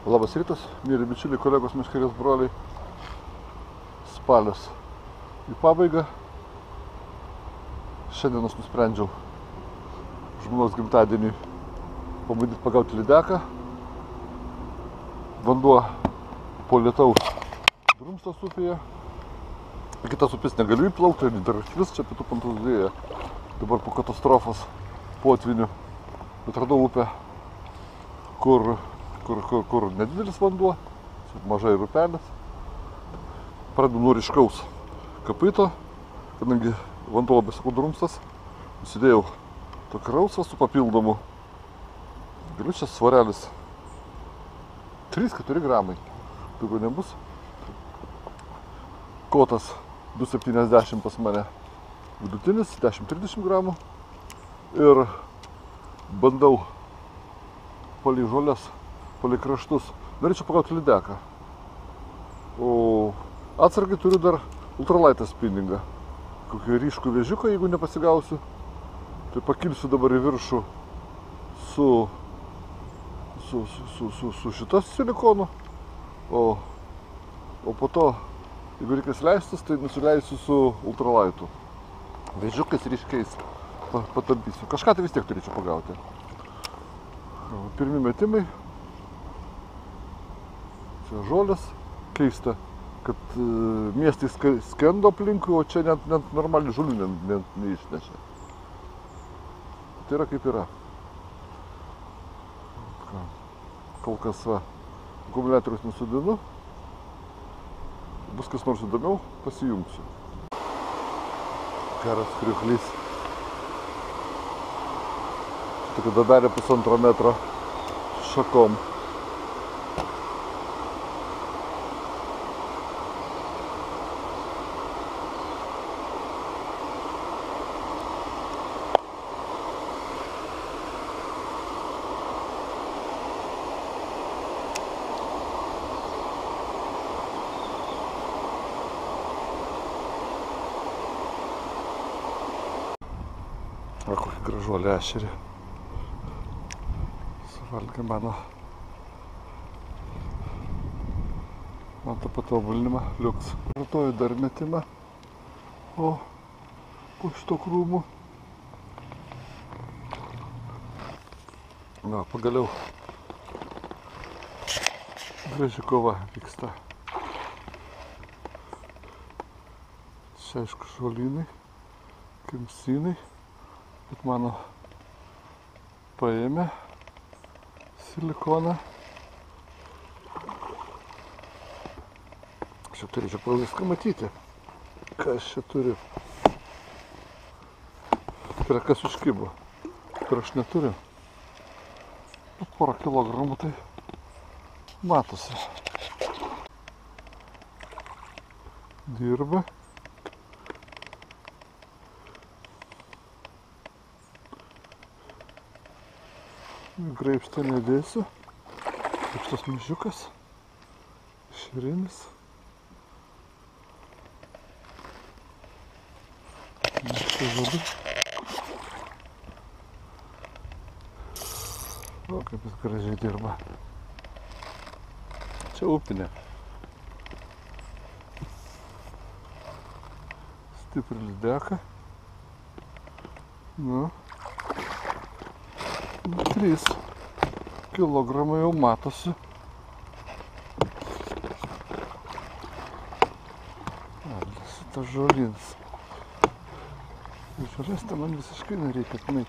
Labas rytas, mėly bičiuliai, kolegos, meškerės broliai. Spalis į pabaigą. Šiandien aš nusprendžiau žmonos gimtadienį pabandyti pagauti lydeką. Vanduo po lietaus drumstas upėje. Kitas upės negaliu įplaukti, dar vis čia pietų Prancūzijoje. Dabar po katastrofos potvinių atradau upę, kur nedidelis vanduo, mažai upelis. Pradedu nuo ryškaus kapito, kadangi vanduo labai sakau drumstas. Įsidėjau tokį rausvą su papildomu. Galiu čia svarelis 3-4 gramai, daugiau nebus. Kotas 2,70 pas mane, vidutinis 10-30 gramų. Ir bandau palei žolės, palei kraštus. Norėčiau pagauti lydeką. O atsargai turiu dar ultralaitą spinningą. Kokį ryškų vėžiuką, jeigu nepasigausiu. Tai pakilsiu dabar į viršų su šitas silikonu. O po to, jeigu reikės leistis, tai nusileisiu su ultralaitu. Vėžiukais ryškiais patampysiu. Kažką tai vis tiek turėčiau pagauti. Pirmi metimai. Čia žolės. Keista, kad miestai skendo aplinkui, o čia net normalių žolių neišnešė. Tai yra kaip yra. Kol kas akumuliatorius nusodinu. Bus kas nors įdomiau, pasijungsiu. Geras kriuklys. Tokia dadarė 1,5 metro šakom. O kokį gražuolį ešerį. Suvalgė mano tą patobulinimą. Liuks. Ratoju dar metimą. O po šito krūmų. Na, pagaliau. Graži kova vyksta. Čia aišku žolynai, kimsynai. Bet mano paėmė silikoną. Aš čia turėčiau pro viską matyti, ką aš čia turiu. Tai yra kas užkibo, kur aš neturiu. Porą kilogramų tai matosi. Dirba. Graibštą nedėsiu. Šitas mažiukas. Širinis. Štai žodį. O, kaip jis gražiai dirba. Čia upinė. Stipri lydeka. Nu. 3 kilogramai jau matosi. Tas žolins. Žolės tai man visiškai nereikia, kad jinai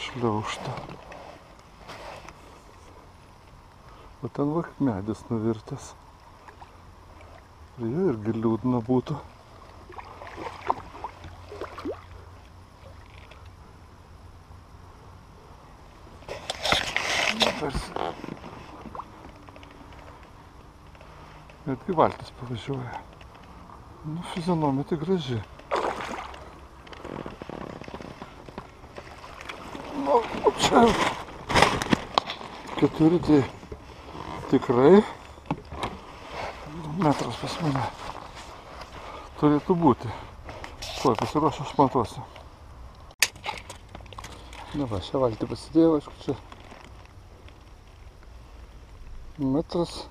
šliaužta. O ten va medis nuvirtęs. Jo irgi liūdna būtų. Netgi valtis pavažiuoja. Nu, fizionomija tai graži. Nu, čia 4 tai tikrai metras pas mane turėtų būti. Tuoj pasiruošiu, aš matuosiu. Na va, šią valtį pasidėjau, aišku, čia metras,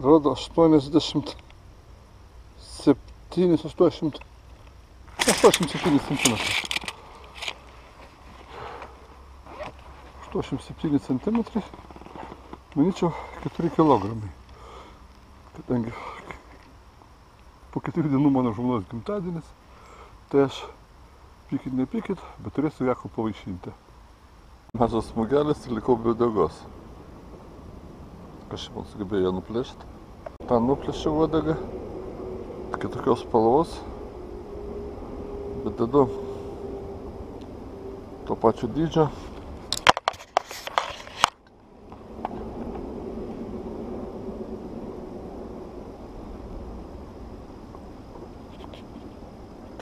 rodo 87 centimetrų. 87 centimetrai, manyčiau, 4 kilogramai. Kadangi po 4 dienų mano žmonos gimtadienis, tai aš pykit nepykit, bet turėsiu Jaką pavaišinti. Mažas smugelis ir likau be uodegos. Kažkaip man sugebėjo ją nuplėšti. Tą nuplėšiau uodegą, kitokios spalvos, bet dedu to pačio dydžio.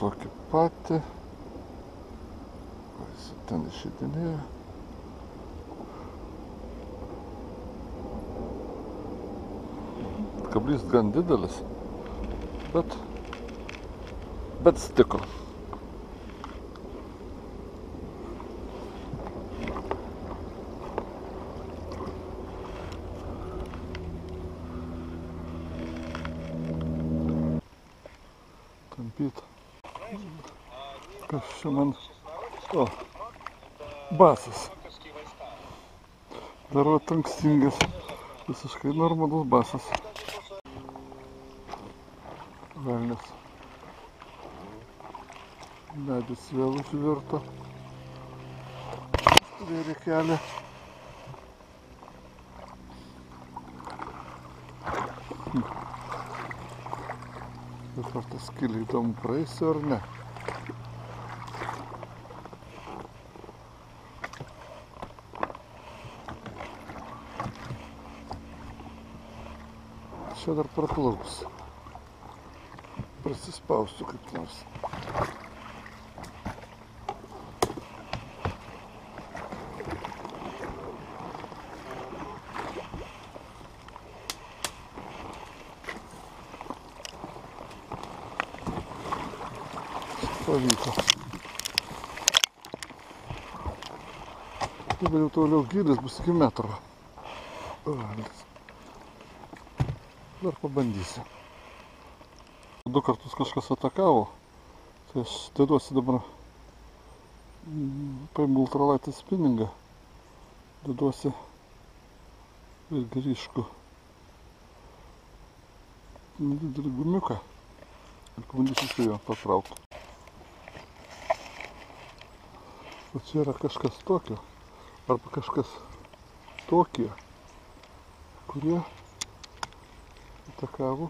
Tokį patį. Jis ten išeidinėjo. Kablys gan didelis, bet stiko. Tampyt. Kas čia man? O, basas. Dar va tankstingas. Visiškai normalus basas. Velnias. Medis vėl užvirto. Turėjo kelią. Bet ar tas skylė įdomu praeisiu ar ne? Čia dar praplauks. Prasispausiu kaip nors. Pavyko. Dabar jau toliau gylis bus iki metro. Dar pabandysiu. 2 kartus kažkas atakavo, tai aš deduosi dabar, paimu ultralight spinningą, deduosi irgi ryškų didelį gumiuką ir pabandysiu su juo patraukti. O čia yra kažkas tokio, arba kažkas tokie, kurie atakavo.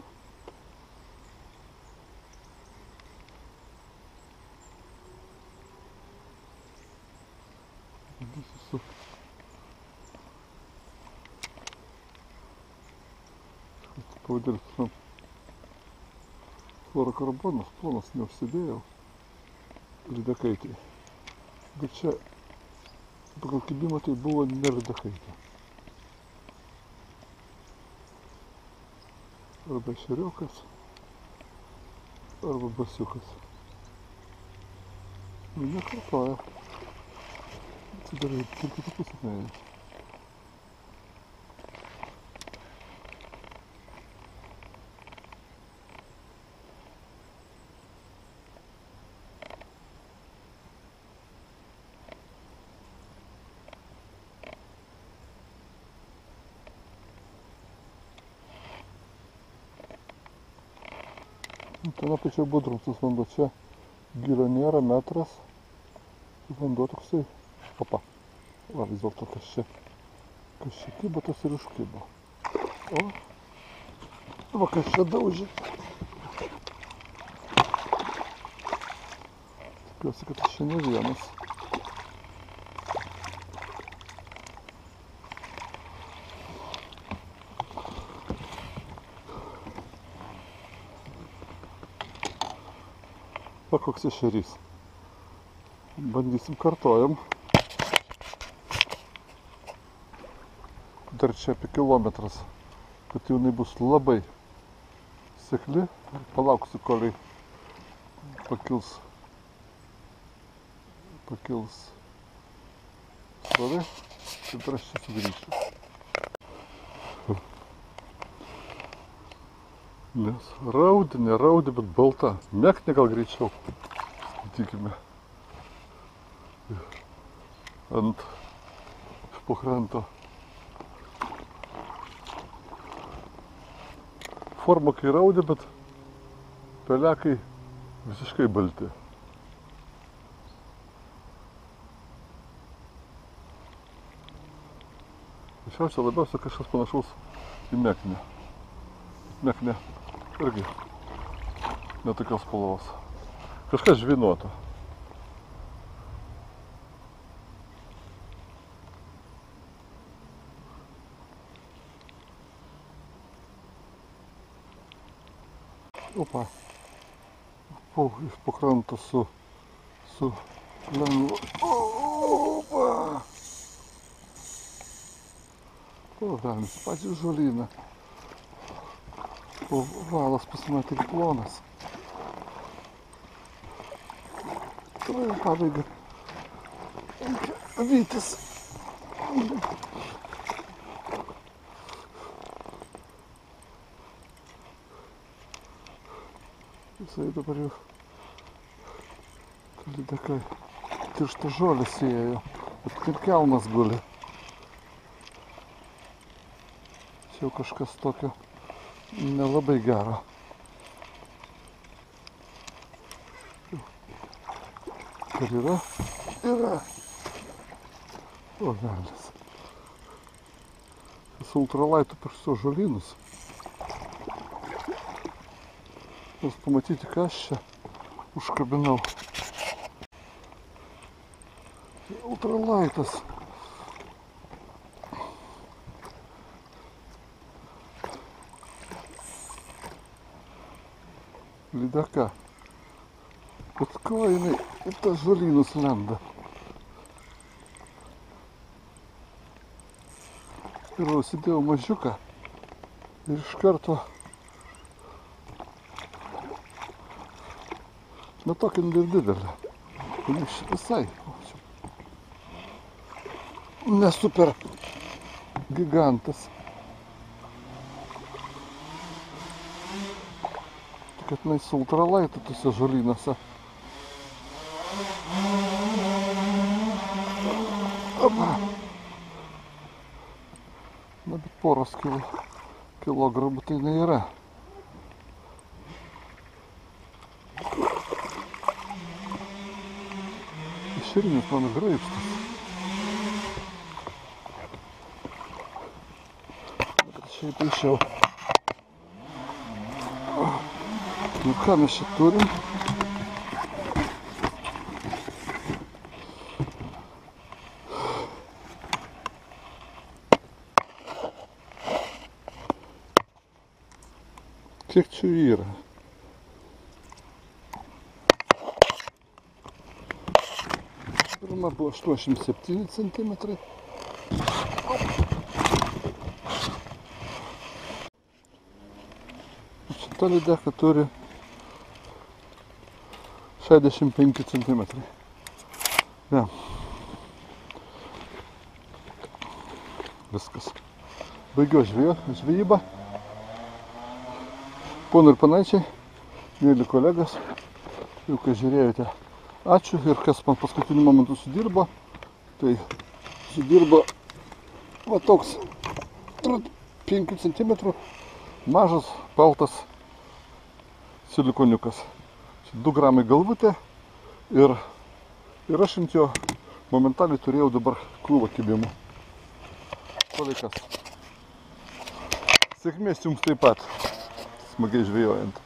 Pavadėlis fluorokarbonas, plonas neužsidėjau lydekaitėje. Bet čia pagal kibimą tai buvo ne lydekaitė. Arba ešeriokas, arba basiukas. Nekartoja. Atsidarai, tik kitą pusę nuėjęs. Ten apačioj budrumstas vanduo, čia gilio nėra, metras, vanduo toksai, opa, va vis dėlto kas čia kibo, tas ir užkibo. O, va kas čia daužė. Tikiuosi, kad aš čia ne vienas. Va koks ešerys. Bandysim, kartojam. Dar čia apie kilometras, kad jau jinai bus labai sekli. Palauksiu, kol pakils srovė, ir aš čia sugrįšiu. Nes raudė, neraudė, bet balta. Meknė gal greičiau. Skaitykime. Ant pakranto. Forma kai raudė, bet pelekai visiškai balti. Šiausia labiausia kažkas panašaus į meknę. Meknė irgi netokios spalvos. Kažkas žvynuoto. Opa. Iš pakranto su lengvu. Opa. O, velnis, patį žolyną. O valas pasimatė plonas. Tuoj pabaiga. Vytis. Jisai dabar jau lydekai tirštą žolę sėjo, bet kaip kelmas guli. Čia jau kažkas tokio nelabai gero. Ar yra? Yra! O, velnis. Su ultralaitu per visus žolynus. Nors pamatyti, ką aš čia užkabinau. Ultralaitas. Lydeka. Bet ko jinai į tas žolynus lenda? Ir užsidėjau mažiuką ir iš karto na tokia didelė. Visai ne super gigantas. Kad jinai su ultralaitu tuose žolynuose. Opa. Na, bet poros kilogramų tai nėra. Iširinis mano graibstas. Bet šiaip aišiau. Nu ką mes čia turim? Kiek čia yra? Pirma buvo 87 centimetrai. Šita lydeka turi 65 centimetrai. Ja. Viskas. Baigiau žvejybą. Ponai ir panaičiai, mėly kolegos, jau kai žiūrėjote, ačiū. Ir kas man paskutiniu momentu sudirbo, tai sudirbo va toks 5 cm mažas baltas silikoniukas. 2 gramai galvutė ir aš ant jo momentaliai turėjau dabar krūvą kibimų. Palaikas. Sėkmės jums taip pat, smagiai žvejojant.